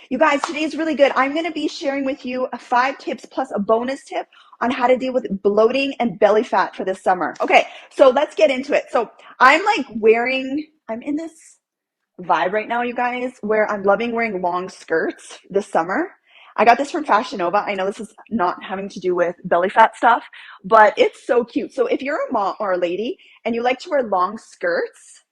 You guys, today's really good. I'm going to be sharing with you 5 tips plus a bonus tip on how to deal with bloating and belly fat for this summer. Okay, so let's get into it. So I'm in this vibe right now, you guys, where I'm loving wearing long skirts this summer. I got this from Fashion Nova. I know this is not having to do with belly fat stuff, but it's so cute. So if you're a mom or a lady and you like to wear long skirts,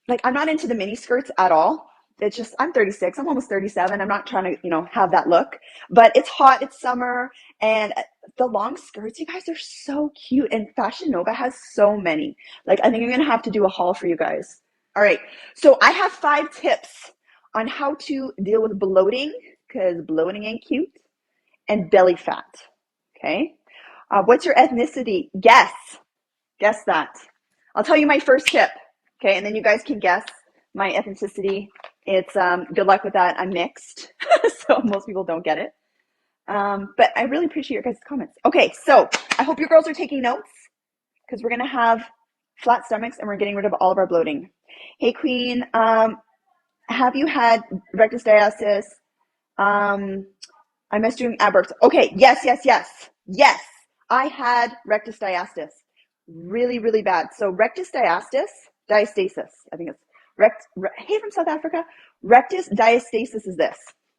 like I'm not into the mini skirts at all. It's just I'm 36. I'm almost 37. I'm not trying to, have that look. But it's hot, it's summer, and the long skirts, you guys, are so cute. And Fashion Nova has so many. Like I think I'm gonna have to do a haul for you guys. All right. So I have 5 tips on how to deal with bloating, because bloating ain't cute, and belly fat. Okay. What's your ethnicity? Guess that. I'll tell you my first tip, okay, and then you guys can guess my ethnicity. It's good luck with that. I'm mixed, so most people don't get it. But I really appreciate your guys' comments. Okay, so I hope you girls are taking notes because we're gonna have flat stomachs and we're getting rid of all of our bloating. Hey, Queen, have you had rectus diastasis? I missed doing ab works. Okay, yes. I had rectus diastasis, really, really bad. So rectus diastasis. I think it's hey, from South Africa. Rectus diastasis is this.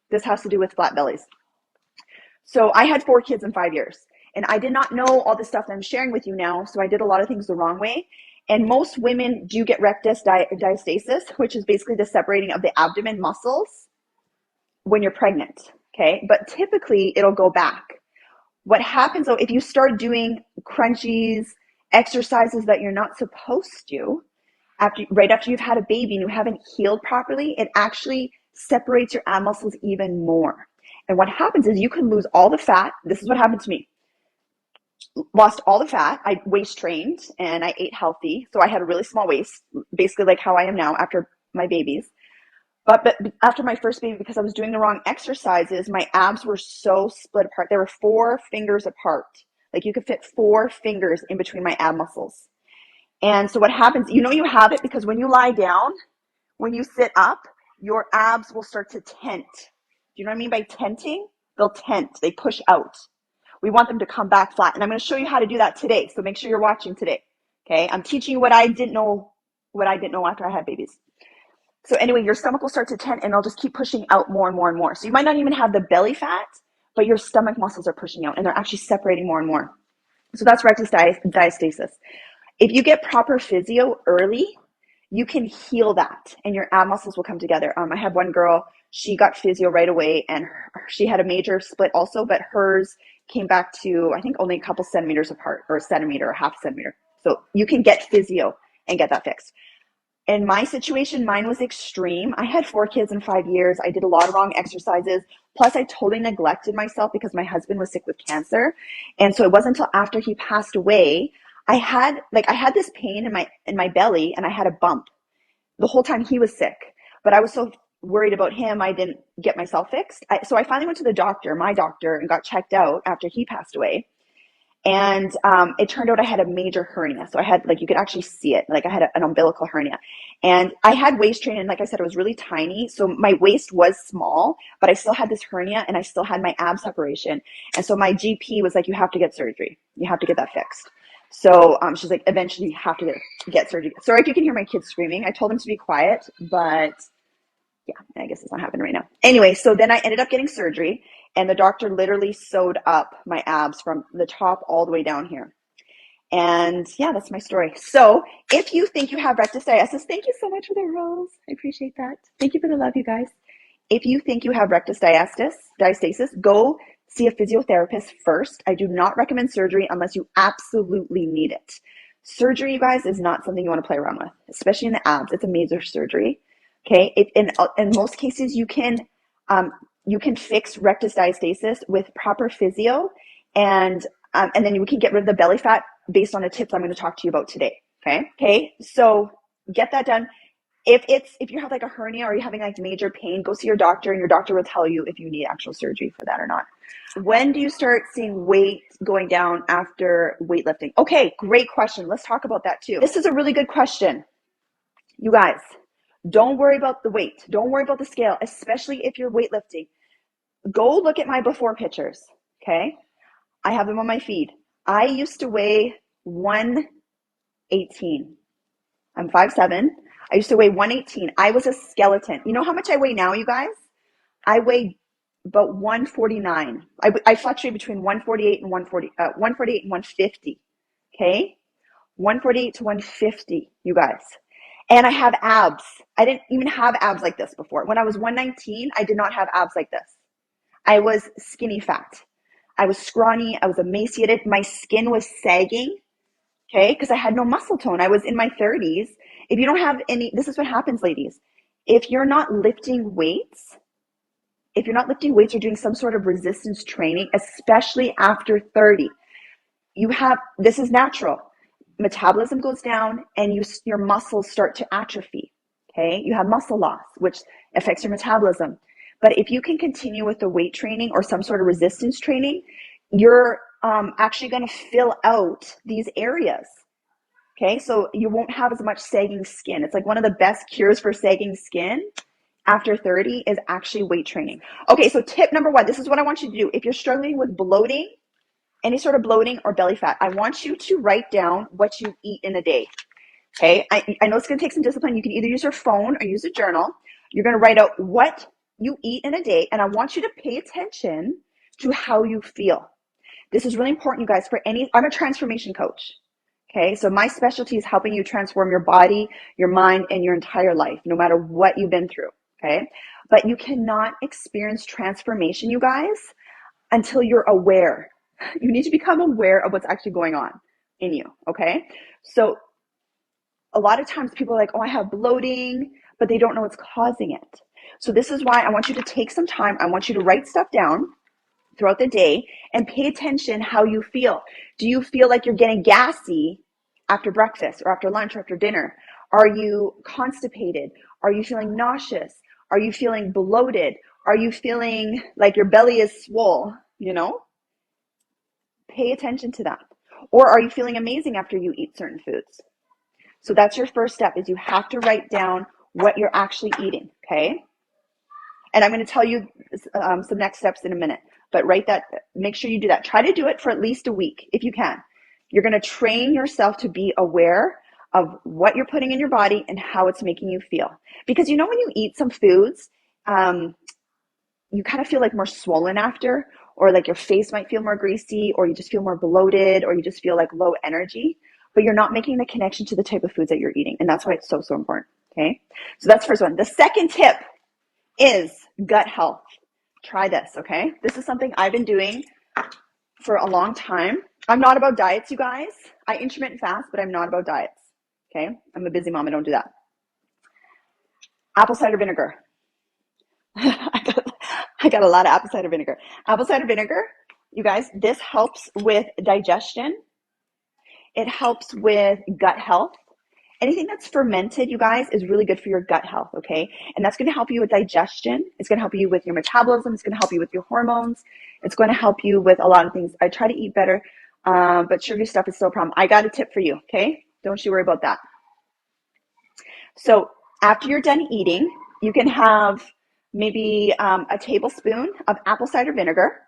This has to do with flat bellies. So I had 4 kids in 5 years, and I did not know all the stuff that I'm sharing with you now. So I did a lot of things the wrong way. And most women do get rectus diastasis, which is basically the separating of the abdomen muscles when you're pregnant. Okay, but typically it'll go back. What happens though, if you start doing crunchies, exercises that you're not supposed to, right after you've had a baby and you haven't healed properly, it actually separates your ab muscles even more. And what happens is you can lose all the fat. This is what happened to me. Lost all the fat. I waist trained and I ate healthy. So I had a really small waist, basically like how I am now after my babies. But after my first baby, because I was doing the wrong exercises, my abs were so split apart. They were 4 fingers apart. Like you could fit 4 fingers in between my ab muscles. And so what happens, you have it because when you lie down, when you sit up, your abs will start to tent. Do you know what I mean by tenting? They'll tent. They push out. We want them to come back flat. And I'm going to show you how to do that today. So make sure you're watching today. Okay? I'm teaching you what I didn't know after I had babies. So anyway, your stomach will start to tent and it'll just keep pushing out more and more and more. So you might not even have the belly fat, but your stomach muscles are pushing out and they're actually separating more and more. So that's rectus diastasis. If you get proper physio early, you can heal that and your ab muscles will come together. I had one girl, she got physio right away and she had a major split also, but hers came back to, I think, only a couple centimeters apart, or a centimeter or half a centimeter. So you can get physio and get that fixed. In my situation, mine was extreme. I had 4 kids in 5 years. I did a lot of wrong exercises. Plus, I totally neglected myself because my husband was sick with cancer. And so it wasn't until after he passed away, I had this pain in my belly and I had a bump the whole time he was sick. But I was so worried about him, I didn't get myself fixed. So I finally went to my doctor, and got checked out after he passed away. And it turned out I had a major hernia. So I had, you could actually see it. Like I had an umbilical hernia. And I had waist train, and like I said, it was really tiny. So my waist was small, but I still had this hernia and I still had my ab separation. And so my GP was like, you have to get surgery. You have to get that fixed. So she's like, eventually you have to get surgery. Sorry if you can hear my kids screaming. I told them to be quiet, but yeah, I guess it's not happening right now. Anyway, so then I ended up getting surgery, and the doctor literally sewed up my abs from the top all the way down here. And yeah, that's my story. So if you think you have rectus diastasis, thank you so much for the rose. I appreciate that. Thank you for the love, you guys. If you think you have rectus diastasis, go see a physiotherapist first. I do not recommend surgery unless you absolutely need it. Surgery, you guys, is not something you want to play around with, especially in the abs. It's a major surgery. Okay, in most cases, you can fix rectus diastasis with proper physio, and then you can get rid of the belly fat based on the tips I'm going to talk to you about today. Okay. So get that done. If you have like a hernia or you're having like major pain, go see your doctor, and your doctor will tell you if you need actual surgery for that or not. When do you start seeing weight going down after weightlifting? Okay, great question. Let's talk about that too. This is a really good question, you guys. Don't worry about the weight. Don't worry about the scale, especially if you're weightlifting. Go look at my before pictures, okay? I have them on my feed. I used to weigh 118. I'm 5'7". I used to weigh 118. I was a skeleton. You know how much I weigh now, you guys? I weigh about 149. I fluctuate between 148 and 148 and 150. Okay? 148 to 150, you guys. And I have abs. I didn't even have abs like this before. When I was 119, I did not have abs like this. I was skinny fat. I was scrawny. I was emaciated. My skin was sagging, okay, because I had no muscle tone. I was in my 30s. If you don't have any, this is what happens, ladies. If you're not lifting weights, or doing some sort of resistance training, especially after 30, this is natural. Metabolism goes down and your muscles start to atrophy. Okay, you have muscle loss, which affects your metabolism. But if you can continue with the weight training or some sort of resistance training, you're actually going to fill out these areas. Okay, so you won't have as much sagging skin. It's like one of the best cures for sagging skin after 30 is actually weight training. Okay, so tip number 1, this is what I want you to do. If you're struggling with bloating, any sort of bloating or belly fat, I want you to write down what you eat in a day. Okay, I know it's going to take some discipline. You can either use your phone or use a journal. You're going to write out what you eat in a day, and I want you to pay attention to how you feel. This is really important, you guys. I'm a transformation coach. Okay, so my specialty is helping you transform your body, your mind, and your entire life, no matter what you've been through. Okay, but you cannot experience transformation, you guys, until you're aware. You need to become aware of what's actually going on in you. Okay, so a lot of times people are like, oh, I have bloating, but they don't know what's causing it. So this is why I want you to take some time. I want you to write stuff down throughout the day and pay attention how you feel. Do you feel like you're getting gassy after breakfast or after lunch or after dinner? Are you constipated? Are you feeling nauseous? Are you feeling bloated? Are you feeling like your belly is swole? Pay attention to that. Or are you feeling amazing after you eat certain foods? So that's your first step, is you have to write down what you're actually eating, okay? And I'm going to tell you some next steps in a minute, but make sure you do that. Try to do it for at least a week if you can. You're going to train yourself to be aware of what you're putting in your body and how it's making you feel. Because when you eat some foods, you kind of feel like more swollen after, or like your face might feel more greasy, or you just feel more bloated, or you just feel like low energy, but you're not making the connection to the type of foods that you're eating. And that's why it's so, so important. Okay. So that's the first one. The second tip is gut health. Try this. Okay. This is something I've been doing for a long time. I'm not about diets, you guys. I intermittent fast, but I'm not about diets. Okay. I'm a busy mom. I don't do that. Apple cider vinegar. I got a lot of apple cider vinegar. Apple cider vinegar, you guys, this helps with digestion. It helps with gut health. Anything that's fermented, you guys, is really good for your gut health, okay? And that's going to help you with digestion. It's going to help you with your metabolism. It's going to help you with your hormones. It's going to help you with a lot of things. I try to eat better, but sugary stuff is still a problem. I got a tip for you, okay? Don't you worry about that. So after you're done eating, you can have maybe a tablespoon of apple cider vinegar,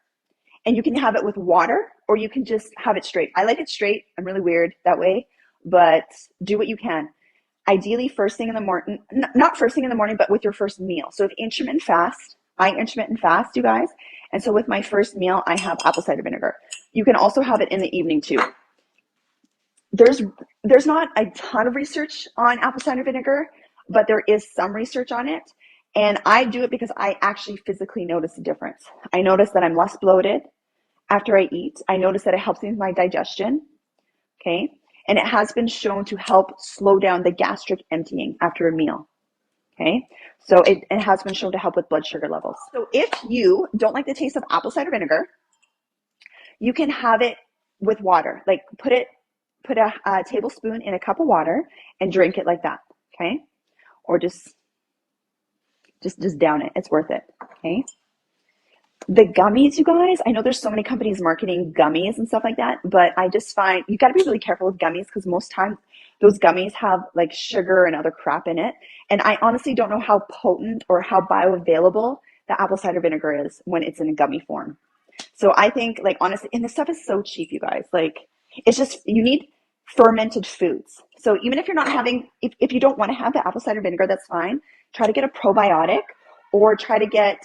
and you can have it with water, or you can just have it straight. I like it straight. I'm really weird that way, but do what you can. Ideally, first thing in the morning, not first thing in the morning, but with your first meal. So if intermittent fast, I intermittent fast, you guys. And so with my first meal, I have apple cider vinegar. You can also have it in the evening too. There's not a ton of research on apple cider vinegar, but there is some research on it. And I do it because I actually physically notice a difference. I notice that I'm less bloated after I eat. I notice that it helps me with my digestion. Okay. And it has been shown to help slow down the gastric emptying after a meal. Okay. So it has been shown to help with blood sugar levels. So if you don't like the taste of apple cider vinegar, you can have it with water. Like put a tablespoon in a cup of water and drink it like that. Okay. Or just down it. It's worth it. Okay. The gummies, you guys, I know there's so many companies marketing gummies and stuff like that, but I just find you got to be really careful with gummies because most times those gummies have like sugar and other crap in it. And I honestly don't know how potent or how bioavailable the apple cider vinegar is when it's in a gummy form. So I think, like, honestly, and this stuff is so cheap, you guys. Like, it's just, you need fermented foods. So even if you're not having, if you don't want to have the apple cider vinegar, that's fine. Try to get a probiotic or try to get,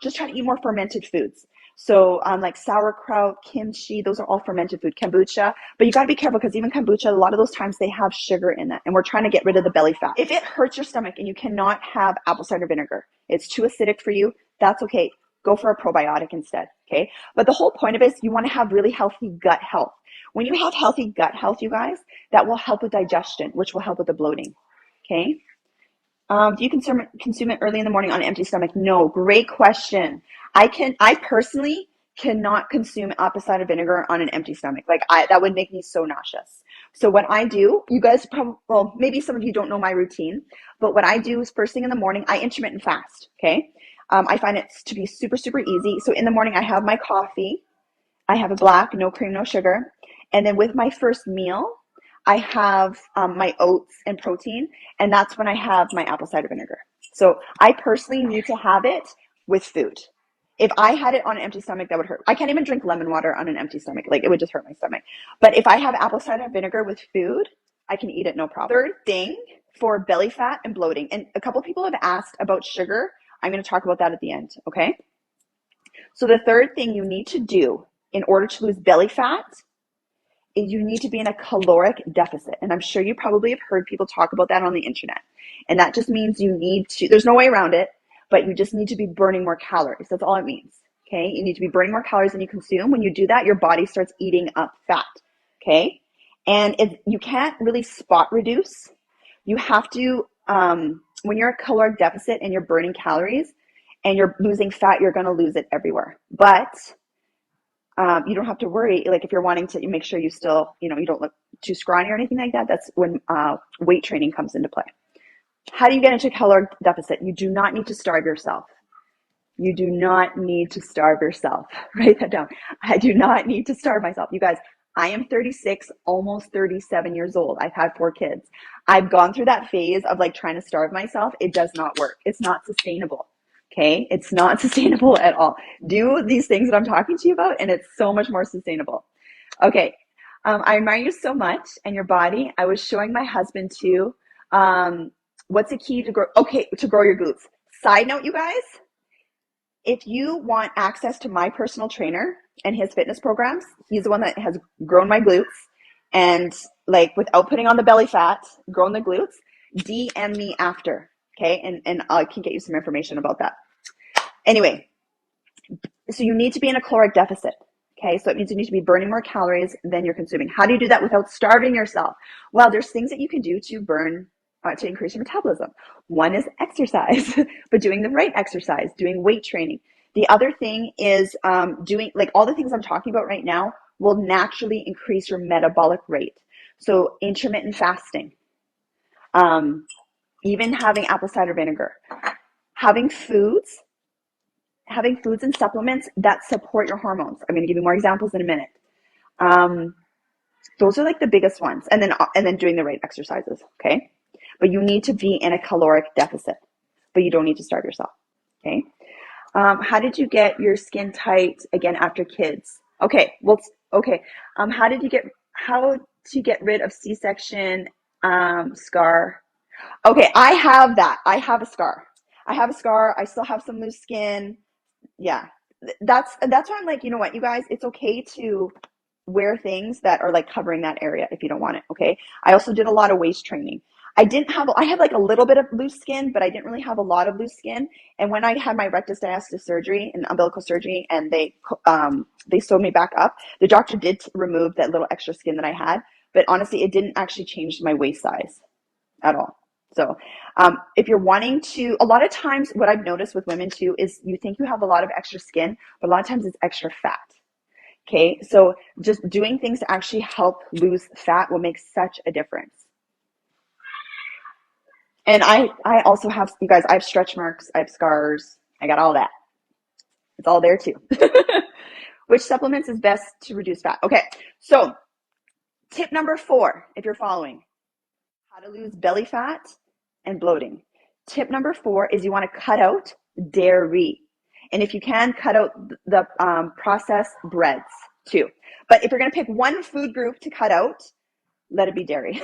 just try to eat more fermented foods. So like sauerkraut, kimchi, those are all fermented food, kombucha. But you got to be careful because even kombucha, a lot of those times they have sugar in it. And we're trying to get rid of the belly fat. If it hurts your stomach and you cannot have apple cider vinegar, it's too acidic for you, that's okay. Go for a probiotic instead, okay? But the whole point of it is you want to have really healthy gut health. When you have healthy gut health, you guys, that will help with digestion, which will help with the bloating, okay? Do you consume it early in the morning on an empty stomach? No, great question. I personally cannot consume apple cider vinegar on an empty stomach. Like that would make me so nauseous. So what I do, you guys probably, well, maybe some of you don't know my routine, but what I do is first thing in the morning, I intermittent fast, okay? I find it to be super, super easy. So in the morning, I have my coffee. I have a black, no cream, no sugar. And then with my first meal, I have my oats and protein, and that's when I have my apple cider vinegar. So I personally need to have it with food. If I had it on an empty stomach, that would hurt. I can't even drink lemon water on an empty stomach. Like it would just hurt my stomach. But if I have apple cider vinegar with food, I can eat it no problem. Third thing for belly fat and bloating, and a couple people have asked about sugar. I'm going to talk about that at the end, okay? So the third thing you need to do in order to lose belly fat is you need to be in a caloric deficit. And I'm sure you probably have heard people talk about that on the internet. And that just means you need to, there's no way around it, but you just need to be burning more calories. That's all it means. Okay. You need to be burning more calories than you consume. When you do that, your body starts eating up fat. Okay. And if you can't really spot reduce, you have to, when you're a caloric deficit and you're burning calories and you're losing fat, you're going to lose it everywhere. But you don't have to worry. Like if you're wanting to make sure you still, you don't look too scrawny or anything like that, that's when weight training comes into play. How do you get into caloric deficit? You do not need to starve yourself. You do not need to starve yourself. Write that down. I do not need to starve myself. You guys, I am 36, almost 37 years old. I've had 4 kids. I've gone through that phase of like trying to starve myself. It does not work. It's not sustainable. Okay. It's not sustainable at all. Do these things that I'm talking to you about, and it's so much more sustainable. Okay. I admire you so much and your body. I was showing my husband too. What's the key to grow? Okay. To grow your glutes. Side note, you guys, if you want access to my personal trainer and his fitness programs, he's the one that has grown my glutes and like without putting on the belly fat, grown the glutes, DM me after. Okay. And I can get you some information about that. Anyway, so you need to be in a caloric deficit. Okay, so it means you need to be burning more calories than you're consuming. How do you do that without starving yourself? Well, there's things that you can do to burn, to increase your metabolism. One is exercise, but doing the right exercise, doing weight training. The other thing is doing, like all the things I'm talking about right now will naturally increase your metabolic rate. So intermittent fasting, even having apple cider vinegar, having foods and supplements that support your hormones. I'm going to give you more examples in a minute. Those are like the biggest ones, and then doing the right exercises. Okay, but you need to be in a caloric deficit, but you don't need to starve yourself. Okay. How did you get your skin tight again after kids? Okay. Well, okay. How to get rid of C-section scar? Okay, I have that. I have a scar. I still have some loose skin. Yeah, that's why I'm like, you know what, you guys, it's okay to wear things that are like covering that area if you don't want it. Okay. I also did a lot of waist training. I had like a little bit of loose skin, but I didn't really have a lot of loose skin. And when I had my rectus diastasis surgery and umbilical surgery, and they sewed me back up, the doctor did remove that little extra skin that I had. But honestly, it didn't actually change my waist size at all. So if you're wanting to, a lot of times what I've noticed with women too is you think you have a lot of extra skin, but a lot of times it's extra fat. Okay, so just doing things to actually help lose fat will make such a difference. And I also have, you guys, I have stretch marks, I have scars, I got all that. It's all there too. Which supplements is best to reduce fat? Okay, so tip number 4, if you're following, how to lose belly fat and bloating. Tip number 4 is you want to cut out dairy. And if you can, cut out the processed breads too. But if you're going to pick one food group to cut out, let it be dairy.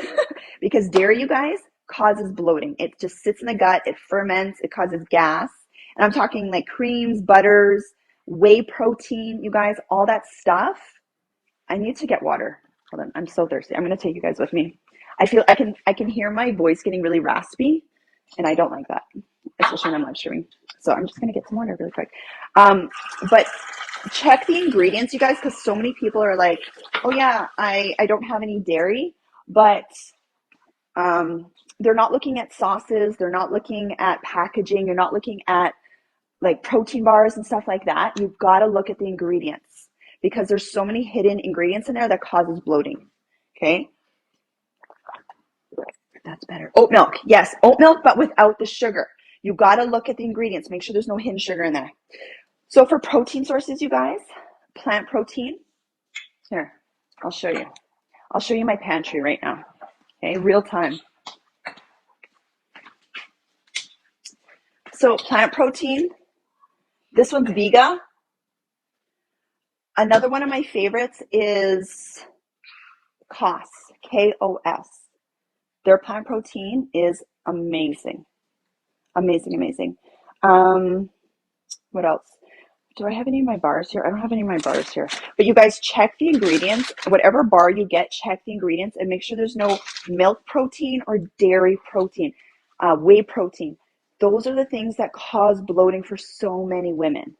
Because dairy, you guys, causes bloating. It just sits in the gut, it ferments, it causes gas. And I'm talking like creams, butters, whey protein, you guys, all that stuff. I need to get water. Hold on, I'm so thirsty. I'm going to take you guys with me. I feel I can hear my voice getting really raspy, and I don't like that, especially when I'm live streaming. So I'm just going to get some water really quick. But check the ingredients, you guys, because so many people are like, oh yeah, I don't have any dairy, but they're not looking at sauces, they're not looking at packaging, you're not looking at like protein bars and stuff like that. You've got to look at the ingredients because there's so many hidden ingredients in there that causes bloating. Okay. That's better. Oat milk. Yes, oat milk, but without the sugar. You got to look at the ingredients. Make sure there's no hidden sugar in there. So for protein sources, you guys, plant protein. Here, I'll show you. I'll show you my pantry right now. Okay, real time. So plant protein. This one's Vega. Another one of my favorites is KOS, K-O-S. Their plant protein is amazing. Amazing, amazing. What else? Do I have any of my bars here? I don't have any of my bars here. But you guys check the ingredients. Whatever bar you get, check the ingredients and make sure there's no milk protein or dairy protein, whey protein. Those are the things that cause bloating for so many women.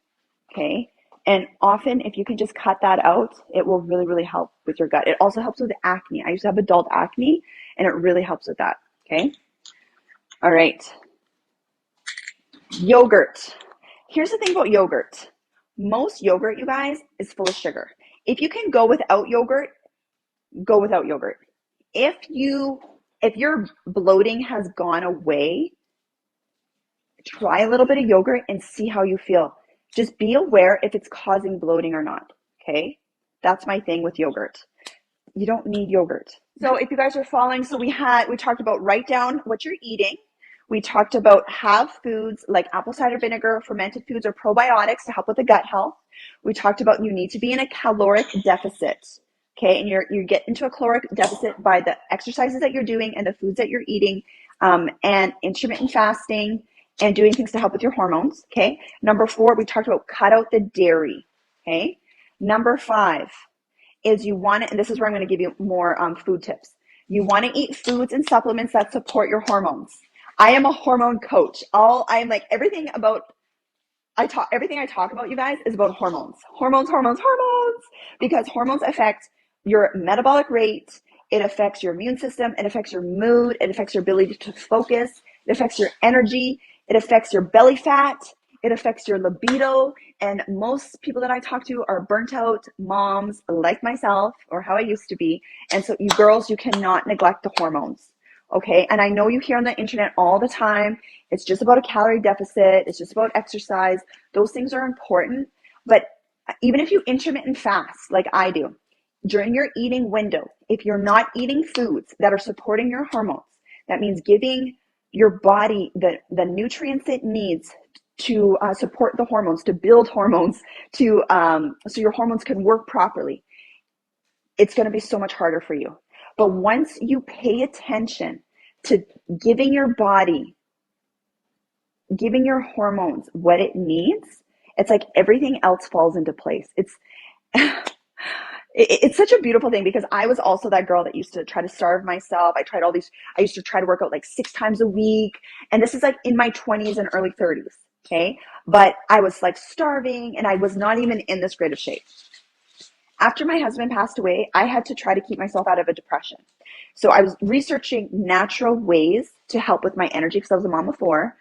Okay? And often, if you can just cut that out, it will really, really help with your gut. It also helps with acne. I used to have adult acne, and it really helps with that. Okay? All right. Yogurt. Here's the thing about yogurt. Most yogurt, you guys, is full of sugar. If you can go without yogurt, go without yogurt. If your bloating has gone away, try a little bit of yogurt and see how you feel. Just be aware if it's causing bloating or not, okay? That's my thing with yogurt. You don't need yogurt. So if you guys are following, so we talked about write down what you're eating. We talked about have foods like apple cider vinegar, fermented foods, or probiotics to help with the gut health. We talked about you need to be in a caloric deficit, okay? And you get into a caloric deficit by the exercises that you're doing and the foods that you're eating, and intermittent fasting, and doing things to help with your hormones, okay? Number 4, we talked about cut out the dairy, okay? Number 5 is you want to, and this is where I'm going to give you more food tips. You want to eat foods and supplements that support your hormones. I am a hormone coach. Everything I talk about, you guys, is about hormones. Hormones, because hormones affect your metabolic rate. It affects your immune system. It affects your mood. It affects your ability to focus. It affects your energy. It affects your belly fat. It affects your libido. And most people that I talk to are burnt out moms like myself, or how I used to be. And so you girls, you cannot neglect the hormones. Okay, and I know you hear on the internet all the time, it's just about a calorie deficit, it's just about exercise. Those things are important, but even if you intermittent fast like I do, during your eating window, if you're not eating foods that are supporting your hormones, that means giving your body the nutrients it needs to support the hormones, to build hormones, so your hormones can work properly, it's going to be so much harder for you. But once you pay attention to giving your body, giving your hormones what it needs, it's like everything else falls into place. It's such a beautiful thing, because I was also that girl that used to try to starve myself. I used to try to work out like 6 times a week. And this is like in my 20s and early 30s. Okay. But I was like starving, and I was not even in this great of shape. After my husband passed away, I had to try to keep myself out of a depression. So I was researching natural ways to help with my energy, because I was a mom of 4,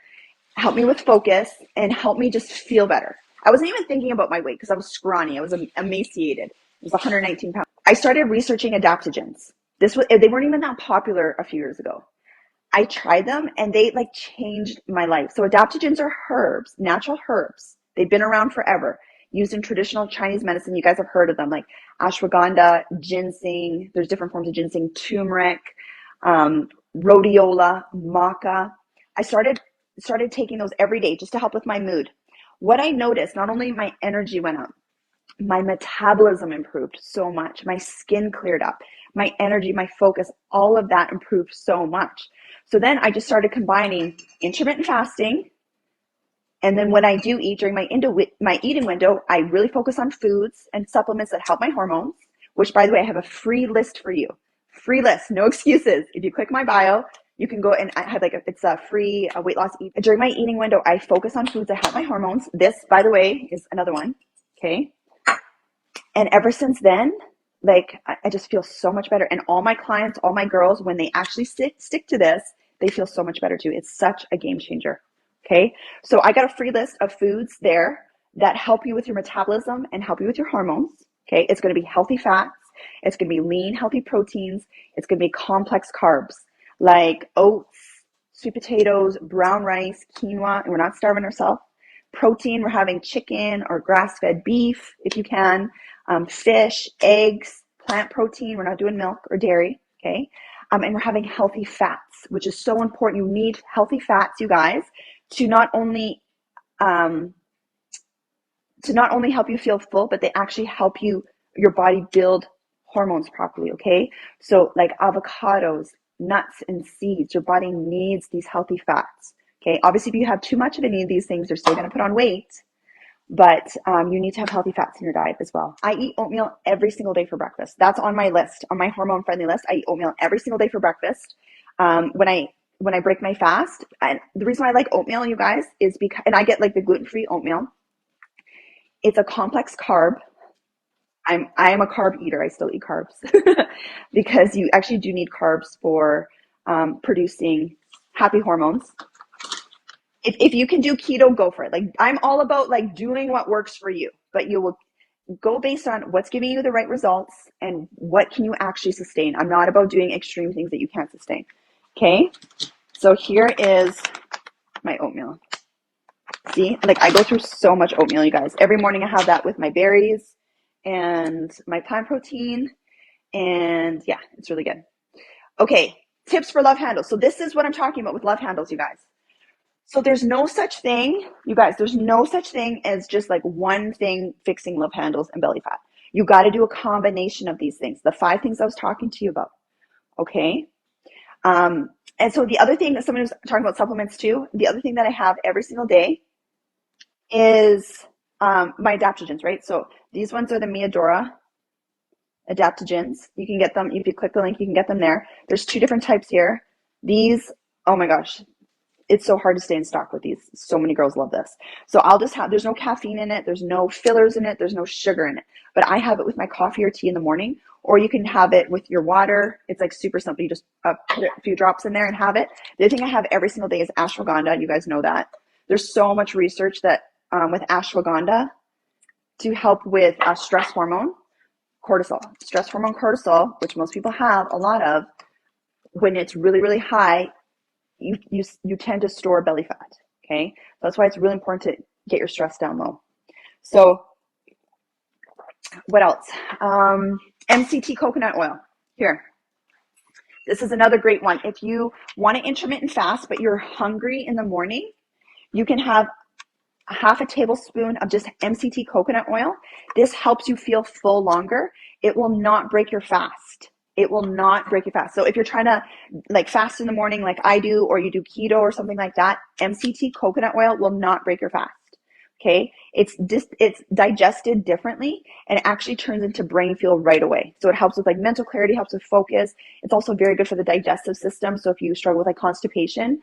help me with focus, and help me just feel better. I wasn't even thinking about my weight because I was scrawny. I was emaciated. I was 119 pounds. I started researching adaptogens. They weren't even that popular a few years ago. I tried them, and they changed my life. So adaptogens are herbs, natural herbs, They've been around forever, used in traditional Chinese medicine. You guys have heard of them, like ashwagandha, ginseng. There's different forms of ginseng, turmeric, rhodiola, maca. I started taking those every day just to help with my mood. What I noticed, not only my energy went up, my metabolism improved so much. My skin cleared up. My energy, my focus, all of that improved so much. So then I just started combining intermittent fasting. And then when I do eat during my eating window, I really focus on foods and supplements that help my hormones, which, by the way, I have a free list for you. Free list, no excuses. If you click my bio, you can go and I have it's a free weight loss. During my eating window, I focus on foods that help my hormones. This, by the way, is another one. Okay. And ever since then, like I just feel so much better. And all my clients, all my girls, when they actually stick to this, they feel so much better too. It's such a game changer. Okay. So I got a free list of foods there that help you with your metabolism and help you with your hormones. Okay. It's going to be healthy fats. It's going to be lean, healthy proteins. It's going to be complex carbs like oats, sweet potatoes, brown rice, quinoa, and we're not starving ourselves. Protein, we're having chicken or grass-fed beef if you can, fish, eggs, plant protein. We're not doing milk or dairy, okay? And we're having healthy fats, which is so important. You need healthy fats, you guys, to not only help you feel full, but they actually help your body build hormones properly, okay? So like avocados, nuts, and seeds, your body needs these healthy fats, okay? Obviously, if you have too much of any of these things, you're still going to put on weight, but you need to have healthy fats in your diet as well. I eat oatmeal every single day for breakfast. That's on my list, on my hormone-friendly list. I eat oatmeal every single day for breakfast. When I break my fast, and the reason why I like oatmeal, you guys, is because, and I get like the gluten-free oatmeal. It's a complex carb. I am a carb eater. I still eat carbs because you actually do need carbs for producing happy hormones. If you can do keto, go for it. Like I'm all about like doing what works for you, but you will go based on what's giving you the right results and what can you actually sustain. I'm not about doing extreme things that you can't sustain. Okay, so here is my oatmeal. See, like I go through so much oatmeal, you guys. Every morning I have that with my berries and my plant protein. And yeah, it's really good. Okay, tips for love handles. So this is what I'm talking about with love handles, you guys. So there's no such thing, you guys, there's no such thing as just like one thing fixing love handles and belly fat. You got to do a combination of these things, the 5 things I was talking to you about. Okay. And so the other thing that someone was talking about supplements too, the other thing that I have every single day is my adaptogens, right? So these ones are the Miadora adaptogens. You can get them if you click the link. You can get them there. There's 2 different types here. These, oh my gosh, it's so hard to stay in stock with these. So many girls love this. So I'll just have, there's no caffeine in it, there's no fillers in it, there's no sugar in it, but I have it with my coffee or tea in the morning, or you can have it with your water. It's like super simple. You just put a few drops in there and have it. The other thing I have every single day is ashwagandha. You guys know that. There's so much research that with ashwagandha to help with stress hormone, cortisol. Stress hormone cortisol, which most people have a lot of, when it's really, really high, you tend to store belly fat. Okay, that's why it's really important to get your stress down low. So what else? MCT coconut oil. Here, this is another great one. If you want to intermittent fast but you're hungry in the morning, you can have half a tablespoon of just MCT coconut oil. This helps you feel full longer. It will not break your fast. It will not break your fast. So if you're trying to like fast in the morning like I do, or you do keto or something like that, MCT coconut oil will not break your fast. Okay, it's digested differently and it actually turns into brain fuel right away. So it helps with like mental clarity, helps with focus. It's also very good for the digestive system. So if you struggle with like constipation,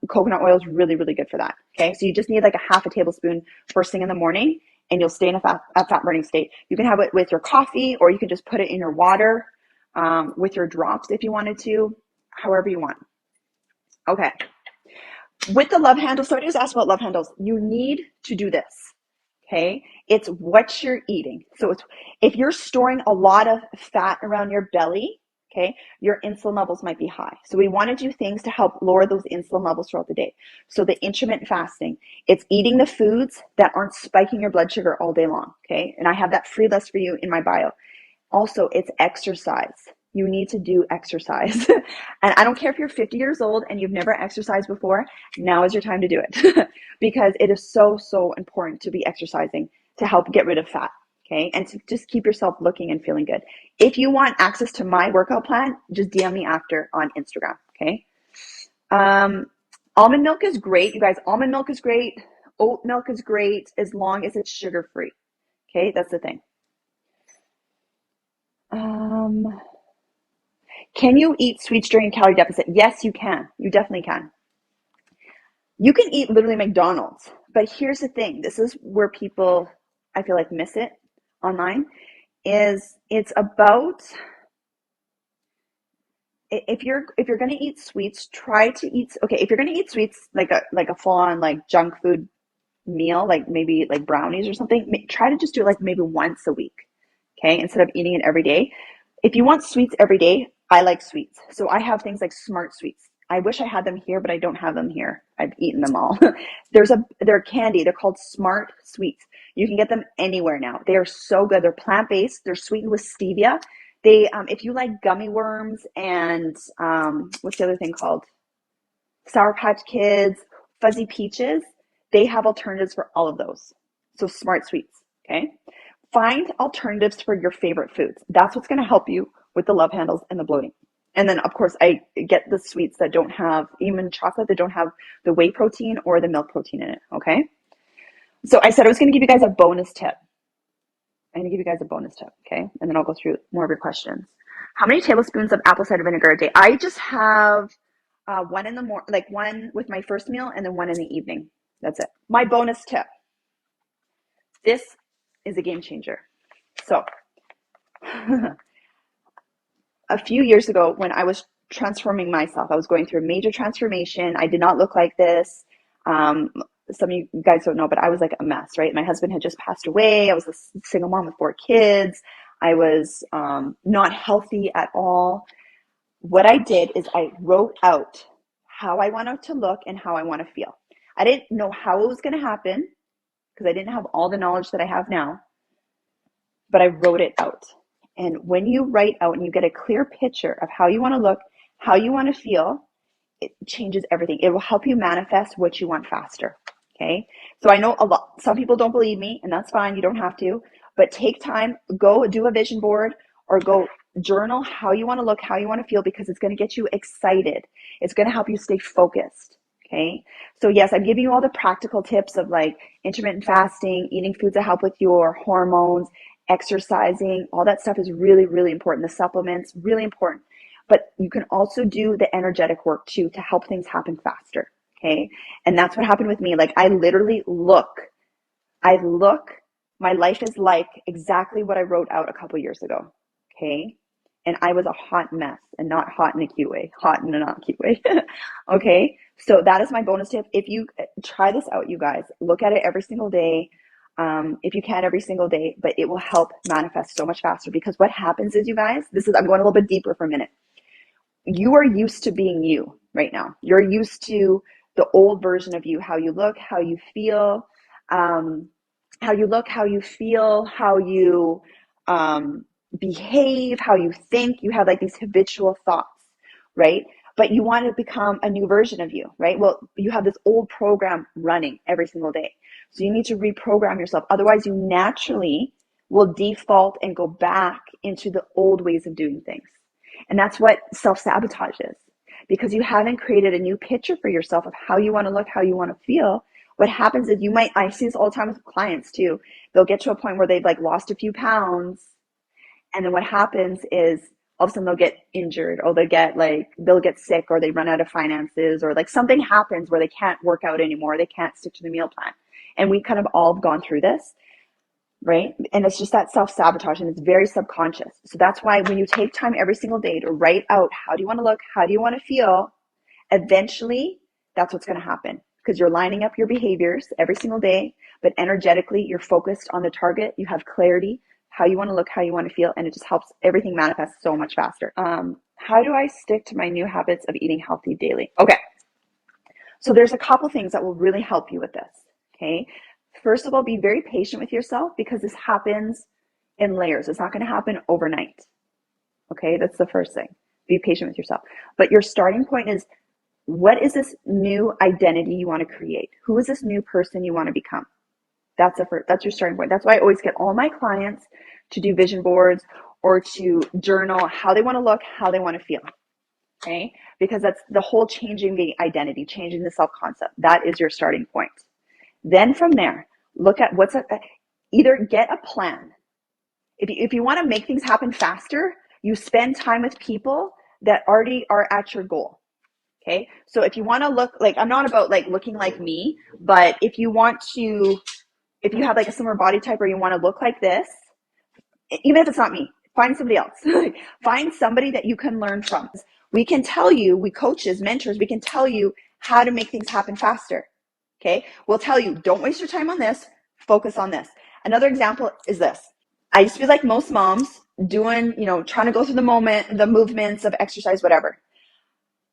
coconut oil is really, really good for that. Okay, so you just need like a half a tablespoon first thing in the morning and you'll stay in a fat burning state. You can have it with your coffee, or you can just put it in your water with your drops if you wanted to, however you want. Okay. With the love handles, somebody was asked about love handles. You need to do this. Okay. It's what you're eating. So it's, if you're storing a lot of fat around your belly, okay, your insulin levels might be high. So we want to do things to help lower those insulin levels throughout the day. So the intermittent fasting, it's eating the foods that aren't spiking your blood sugar all day long, okay? And I have that free list for you in my bio. Also, it's exercise. You need to do exercise. And I don't care if you're 50 years old and you've never exercised before, now is your time to do it because it is so, so important to be exercising to help get rid of fat, okay? And to just keep yourself looking and feeling good. If you want access to my workout plan, just DM me after on Instagram, okay? Um, Almond milk is great, you guys. Almond milk is great. Oat milk is great as long as it's sugar-free, okay? That's the thing. Um, can you eat sweets during calorie deficit? Yes, you can. You definitely can. You can eat literally McDonald's, but here's the thing. This is where people, I feel like, miss it online, is it's about if you're going to eat sweets, try to eat, okay, if you're going to eat sweets like a full on like junk food meal, like maybe like brownies or something, try to just do it like maybe once a week, okay, instead of eating it every day. If you want sweets every day, I like sweets. So I have things like Smart Sweets. I wish I had them here, but I don't have them here. I've eaten them all. They're candy. They're called Smart Sweets. You can get them anywhere now. They are so good. They're plant-based. They're sweetened with stevia. They, if you like gummy worms and what's the other thing called? Sour Patch Kids, Fuzzy Peaches, they have alternatives for all of those. So Smart Sweets, okay? Find alternatives for your favorite foods. That's what's going to help you with the love handles and the bloating. And then, of course, I get the sweets that don't have, even chocolate that don't have the whey protein or the milk protein in it, okay? So I said I was going to give you guys a bonus tip. I'm going to give you guys a bonus tip, okay? And then I'll go through more of your questions. How many tablespoons of apple cider vinegar a day? I just have one in the morning, like one with my first meal and then one in the evening. That's it. My bonus tip. This is a game changer. So a few years ago when I was transforming myself, I was going through a major transformation. I did not look like this. Um, some of you guys don't know, but I was like a mess, right? My husband had just passed away. I was a single mom with 4 kids. I was not healthy at all. What I did is I wrote out how I wanted to look and how I want to feel. I didn't know how it was going to happen because I didn't have all the knowledge that I have now, but I wrote it out. And when you write out and you get a clear picture of how you want to look, how you want to feel, it changes everything. It will help you manifest what you want faster. Okay. So I know some people don't believe me, and that's fine. You don't have to, but take time, go do a vision board or go journal how you want to look, how you want to feel, because it's going to get you excited. It's going to help you stay focused. Okay. So yes, I'm giving you all the practical tips of like intermittent fasting, eating foods that help with your hormones, exercising, all that stuff is really, really important. The supplements, really important. But you can also do the energetic work too to help things happen faster. Okay. And that's what happened with me. Like I look, my life is like exactly what I wrote out a couple years ago. Okay. And I was a hot mess, and not hot in a cute way, hot in a not cute way. Okay. So that is my bonus tip. If you try this out, you guys, look at it every single day. If you can every single day, but it will help manifest so much faster, because what happens is, you guys, I'm going a little bit deeper for a minute. You are used to being you right now. You're used to the old version of you, how you look, how you feel, um, how you feel, how you behave, how you think. You have like these habitual thoughts, right? But you want to become a new version of you, right? Well, you have this old program running every single day. So you need to reprogram yourself. Otherwise, you naturally will default and go back into the old ways of doing things. And that's what self-sabotage is, because you haven't created a new picture for yourself of how you want to look, how you want to feel. What happens is I see this all the time with clients too. They'll get to a point where they've like lost a few pounds. And then what happens is all of a sudden they'll get injured, or they'll get sick, or they run out of finances, or like something happens where they can't work out anymore. They can't stick to the meal plan. And we kind of all have gone through this. Right? And it's just that self-sabotage, and it's very subconscious. So that's why when you take time every single day to write out how do you want to look, how do you want to feel, eventually that's what's going to happen, because you're lining up your behaviors every single day, but energetically you're focused on the target, you have clarity, how you want to look, how you want to feel, and it just helps everything manifest so much faster. How do I stick to my new habits of eating healthy daily? Okay, so there's a couple things that will really help you with this. Okay, first of all, be very patient with yourself because this happens in layers. It's not going to happen overnight. Okay, that's the first thing. Be patient with yourself. But your starting point is, what is this new identity you want to create? Who is this new person you want to become? That's your starting point. That's why I always get all my clients to do vision boards or to journal how they want to look, how they want to feel. Okay? Because that's the whole changing the identity, changing the self-concept. That is your starting point. Then from there, look at either get a plan. If you want to make things happen faster, you spend time with people that already are at your goal. Okay. So if you want to look like, I'm not about like looking like me, but if you have like a similar body type or you want to look like this, even if it's not me, find somebody else. Find somebody that you can learn from. We coaches, mentors, we can tell you how to make things happen faster. Okay. We'll tell you, don't waste your time on this, focus on this. Another example is this. I used to be like most moms doing, trying to go through the moment, the movements of exercise, whatever.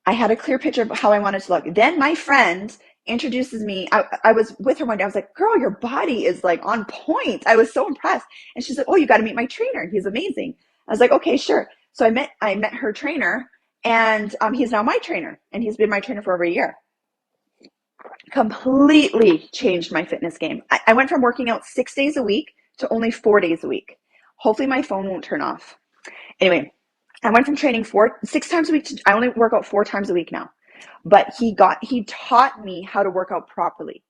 I had a clear picture of how I wanted to look. Then my friend introduces me. I was with her one day. I was like, girl, your body is like on point. I was so impressed. And she's like, oh, you got to meet my trainer. He's amazing. I was like, okay, sure. So I met her trainer, and he's now my trainer, and he's been my trainer for over a year. Completely changed my fitness game. I went from working out 6 days a week to only 4 days a week. Hopefully my phone won't turn off. Anyway, I went from training 6 times a week to I only work out 4 times a week now. But he taught me how to work out properly.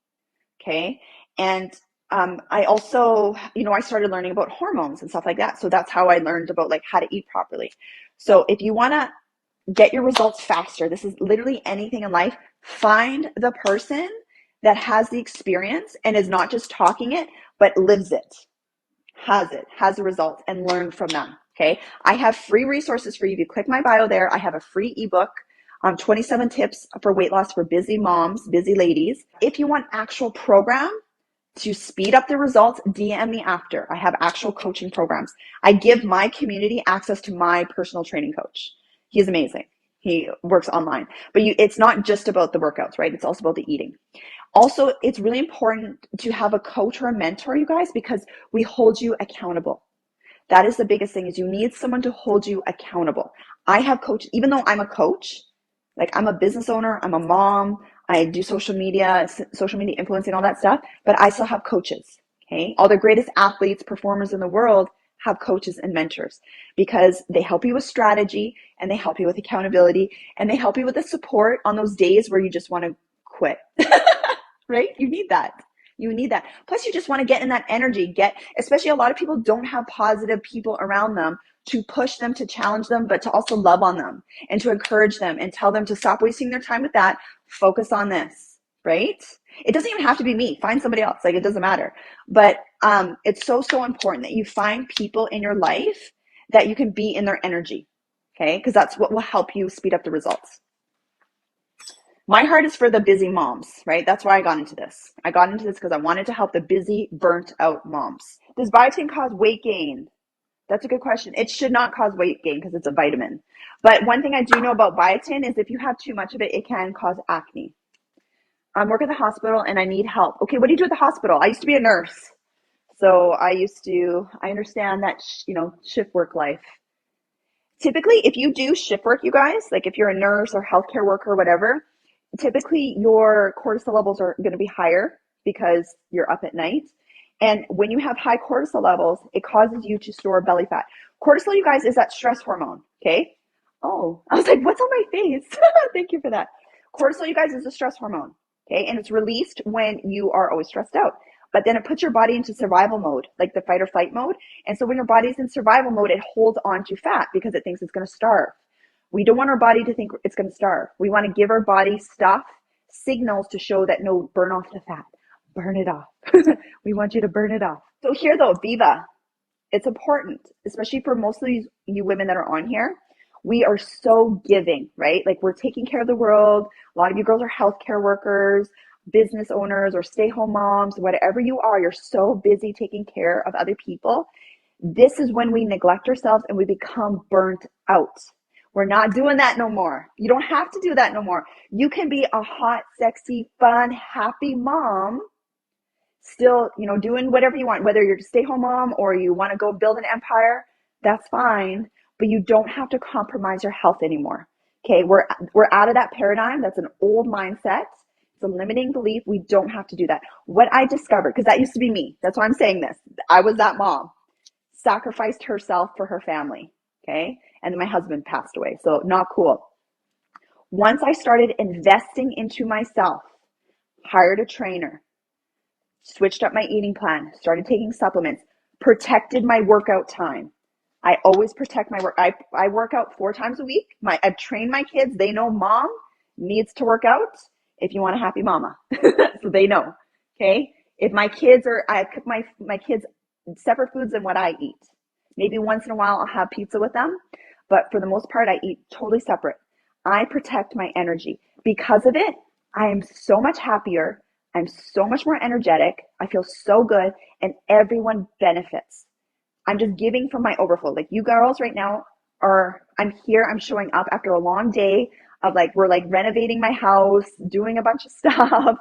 Okay. And I also, I started learning about hormones and stuff like that. So that's how I learned about like how to eat properly. So if you want to get your results faster, this is literally anything in life, find the person that has the experience and is not just talking it, but lives it, has the results, and learn from them. Okay. I have free resources for you. If you click my bio there, I have a free ebook on 27 tips for weight loss for busy moms, busy ladies. If you want actual program to speed up the results, DM me after. I have actual coaching programs. I give my community access to my personal training coach. He's amazing. He works online, but it's not just about the workouts, right? It's also about the eating. Also, it's really important to have a coach or a mentor, you guys, because we hold you accountable. That is the biggest thing, is you need someone to hold you accountable. I have coaches, even though I'm a coach, like I'm a business owner, I'm a mom, I do social media influencing, all that stuff, but I still have coaches. Okay. All the greatest athletes, performers in the world have coaches and mentors because they help you with strategy, and they help you with accountability, and they help you with the support on those days where you just want to quit. Right? You need that. You need that. Plus, you just want to get in that energy. Especially a lot of people don't have positive people around them to push them, to challenge them, but to also love on them and to encourage them and tell them to stop wasting their time with that. Focus on this, right? It doesn't even have to be me. Find somebody else. Like, it doesn't matter. But it's so, so important that you find people in your life that you can be in their energy, okay? Because that's what will help you speed up the results. My heart is for the busy moms, right? That's why I got into this. I got into this because I wanted to help the busy, burnt out moms. Does biotin cause weight gain? That's a good question. It should not cause weight gain because it's a vitamin. But one thing I do know about biotin is if you have too much of it, it can cause acne. I work at the hospital and I need help. Okay, what do you do at the hospital? I used to be a nurse. So I understand that, shift work life. Typically, if you do shift work, you guys, like if you're a nurse or healthcare worker or whatever, typically your cortisol levels are going to be higher because you're up at night. And when you have high cortisol levels, it causes you to store belly fat. Cortisol, you guys, is that stress hormone. Okay. Oh, I was like, what's on my face? Thank you for that. Cortisol, you guys, is a stress hormone. Okay. And it's released when you are always stressed out. But then it puts your body into survival mode, like the fight or flight mode. And so when your body's in survival mode, it holds on to fat because it thinks it's going to starve. We don't want our body to think it's going to starve. We want to give our body signals to show that, no, burn off the fat. Burn it off. We want you to burn it off. So here though, Viva, it's important, especially for most of you women that are on here. We are so giving, right? Like, we're taking care of the world. A lot of you girls are healthcare workers, business owners, or stay-home moms, whatever you are, you're so busy taking care of other people This is when we neglect ourselves and we become burnt out. We're not doing that no more. You don't have to do that no more. You can be a hot, sexy, fun, happy mom, still, doing whatever you want, whether you're a stay-home mom or you want to go build an empire, that's fine, but you don't have to compromise your health anymore. Okay, we're out of that paradigm. That's an old mindset. It's a limiting belief. We don't have to do that. What I discovered, because that used to be me. That's why I'm saying this. I was that mom, sacrificed herself for her family. Okay, and then my husband passed away, so not cool. Once I started investing into myself, hired a trainer, switched up my eating plan, started taking supplements, protected my workout time. I always protect my work. I work out 4 times a week. I've trained my kids. They know mom needs to work out if you want a happy mama. So they know. Okay. If my kids I cook my kids separate foods than what I eat. Maybe once in a while I'll have pizza with them, but for the most part I eat totally separate. I protect my energy. Because of it, I am so much happier. I'm so much more energetic. I feel so good, and everyone benefits. I'm just giving from my overflow. Like you girls right now I'm here, I'm showing up after a long day of we're renovating my house, doing a bunch of stuff,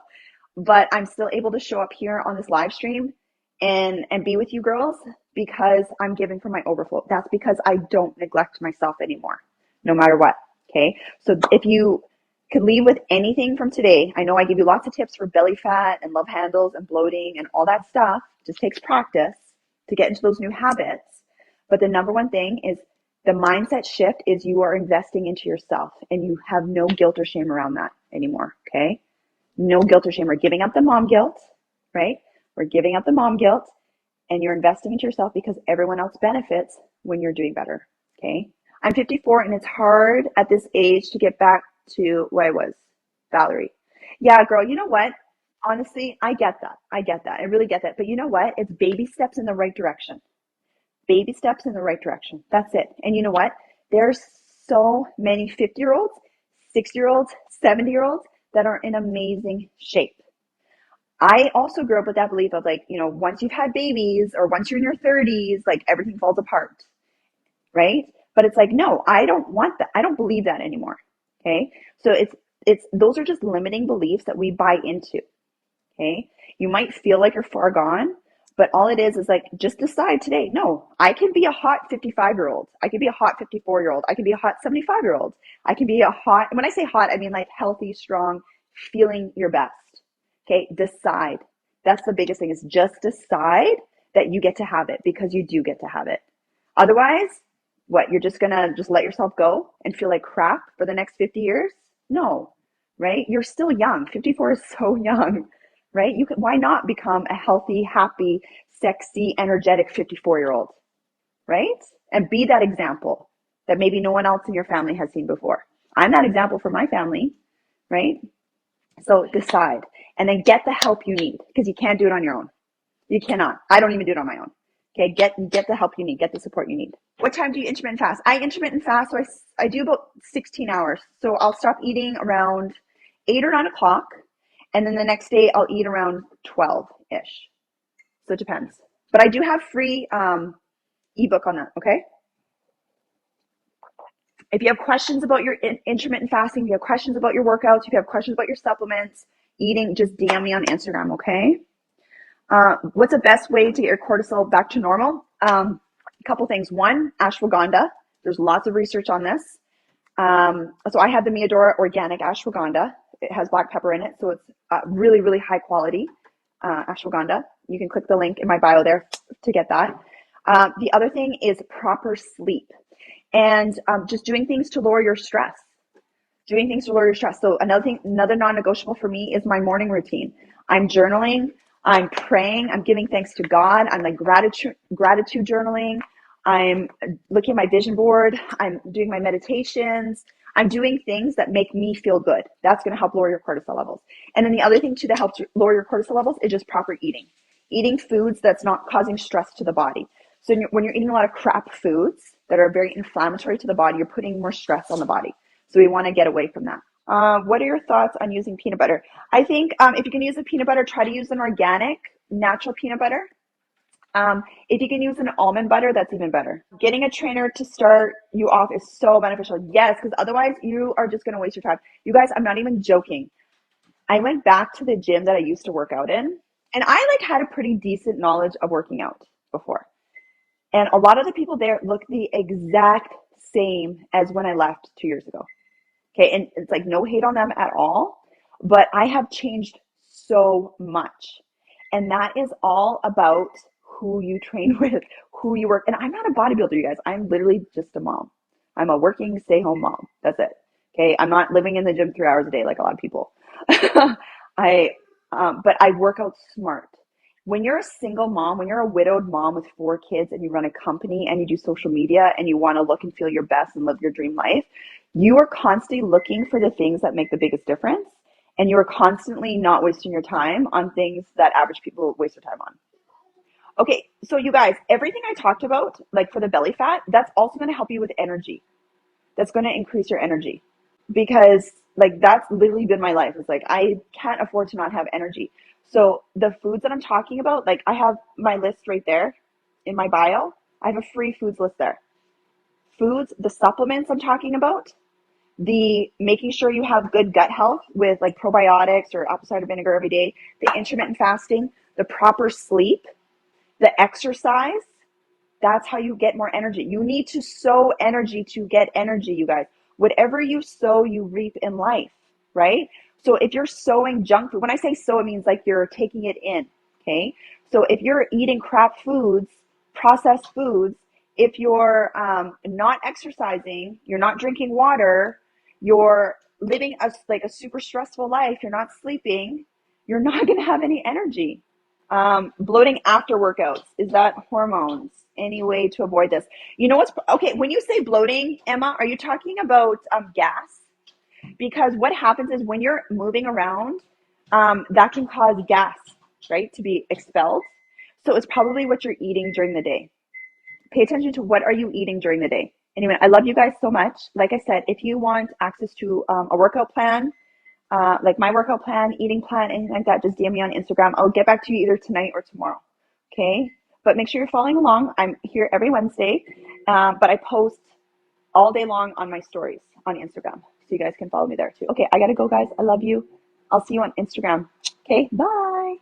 but I'm still able to show up here on this live stream and be with you girls because I'm giving from my overflow. That's because I don't neglect myself anymore, no matter what. Okay. So if you could leave with anything from today, I know I give you lots of tips for belly fat and love handles and bloating and all that stuff. It just takes practice to get into those new habits. But the number one thing is the mindset shift is you are investing into yourself and you have no guilt or shame around that anymore. Okay. No guilt or shame. We're giving up the mom guilt, right? We're giving up the mom guilt and you're investing into yourself because everyone else benefits when you're doing better. Okay. I'm 54 and it's hard at this age to get back to where I was. Valerie. Yeah, girl, you know what? Honestly, I get that. I get that. I really get that. But you know what? It's baby steps in the right direction. Baby steps in the right direction. That's it. And you know what? There's so many 50-year-olds, 60-year-olds, 70-year-olds that are in amazing shape. I also grew up with that belief of once you've had babies or once you're in your 30s, everything falls apart, right? But it's no, I don't want that. I don't believe that anymore. Okay. So it's those are just limiting beliefs that we buy into. Okay. You might feel like you're far gone, but all it is just decide today. No, I can be a hot 55-year-old. I can be a hot 54-year-old. I can be a hot 75-year-old. I can be a hot, and when I say hot, I mean healthy, strong, feeling your best. Okay. Decide. That's the biggest thing is just decide that you get to have it because you do get to have it. Otherwise, what, you're just gonna just let yourself go and feel like crap for the next 50 years? No, right? You're still young. 54 is so young, right? Why not become a healthy, happy, sexy, energetic 54-year-old, right? And be that example that maybe no one else in your family has seen before. I'm that example for my family, right? So decide and then get the help you need because you can't do it on your own. You cannot. I don't even do it on my own. Okay, get the help you need, get the support you need. What time do you intermittent fast? I intermittent fast, so I do about 16 hours. So I'll stop eating around 8 or 9 o'clock, and then the next day I'll eat around 12-ish. So it depends. But I do have free ebook on that, okay? If you have questions about your intermittent fasting, if you have questions about your workouts, if you have questions about your supplements, eating, just DM me on Instagram, okay? What's the best way to get your cortisol back to normal? A couple things. One, ashwagandha. There's lots of research on this. So I have the Miyadora organic ashwagandha. It has black pepper in it, so it's really, really high quality ashwagandha. You can click the link in my bio there to get that. The other thing is proper sleep and just doing things to lower your stress. Doing things to lower your stress. So another non-negotiable for me is my morning routine. I'm journaling. I'm praying. I'm giving thanks to God. I'm gratitude journaling. I'm looking at my vision board. I'm doing my meditations. I'm doing things that make me feel good. That's going to help lower your cortisol levels. And then the other thing too that helps lower your cortisol levels is just proper eating. Eating foods that's not causing stress to the body. So when you're eating a lot of crap foods that are very inflammatory to the body, you're putting more stress on the body. So we want to get away from that. What are your thoughts on using peanut butter? I think if you can use a peanut butter, try to use an organic, natural peanut butter. If you can use an almond butter, that's even better. Getting a trainer to start you off is so beneficial. Yes, because otherwise you are just going to waste your time. You guys, I'm not even joking. I went back to the gym that I used to work out in, and I like had a pretty decent knowledge of working out before. And a lot of the people there look the exact same as when I left 2 years ago. Okay, and it's like no hate on them at all, but I have changed so much. And that is all about who you train with, who you work. And I'm not a bodybuilder, you guys. I'm literally just a mom. I'm a working stay home mom. That's it. Okay, I'm not living in the gym 3 hours a day like a lot of people. I, but I work out smart. When you're a single mom, when you're a widowed mom with 4 kids and you run a company and you do social media and you want to look and feel your best and live your dream life, you are constantly looking for the things that make the biggest difference. And you are constantly not wasting your time on things that average people waste their time on. Okay, so you guys, everything I talked about, like for the belly fat, that's also going to help you with energy. That's going to increase your energy because like that's literally been my life. It's like I can't afford to not have energy. So the foods that I'm talking about, like I have my list right there in my bio. I have a free foods list there. Foods, the supplements I'm talking about, the making sure you have good gut health with like probiotics or apple cider vinegar every day, the intermittent fasting, the proper sleep, the exercise, that's how you get more energy. You need to sow energy to get energy, you guys. Whatever you sow, you reap in life, right? So if you're sowing junk food, when I say sow, it means like you're taking it in, okay? So if you're eating crap foods, processed foods, if you're not exercising, you're not drinking water, you're living like a super stressful life, you're not sleeping, you're not going to have any energy. Bloating after workouts. Is that hormones? Any way to avoid this? You know what's okay? When you say bloating, Emma, are you talking about gas? Because what happens is when you're moving around, that can cause gas, right, to be expelled. So it's probably what you're eating during the day. Pay attention to what are you eating during the day. Anyway, I love you guys so much. Like I said, if you want access to a workout plan, like my workout plan, eating plan, anything like that, just DM me on Instagram. I'll get back to you either tonight or tomorrow. Okay? But make sure you're following along. I'm here every Wednesday, but I post all day long on my stories on Instagram. So you guys can follow me there too. Okay, I gotta go, guys. I love you. I'll see you on Instagram. Okay, bye.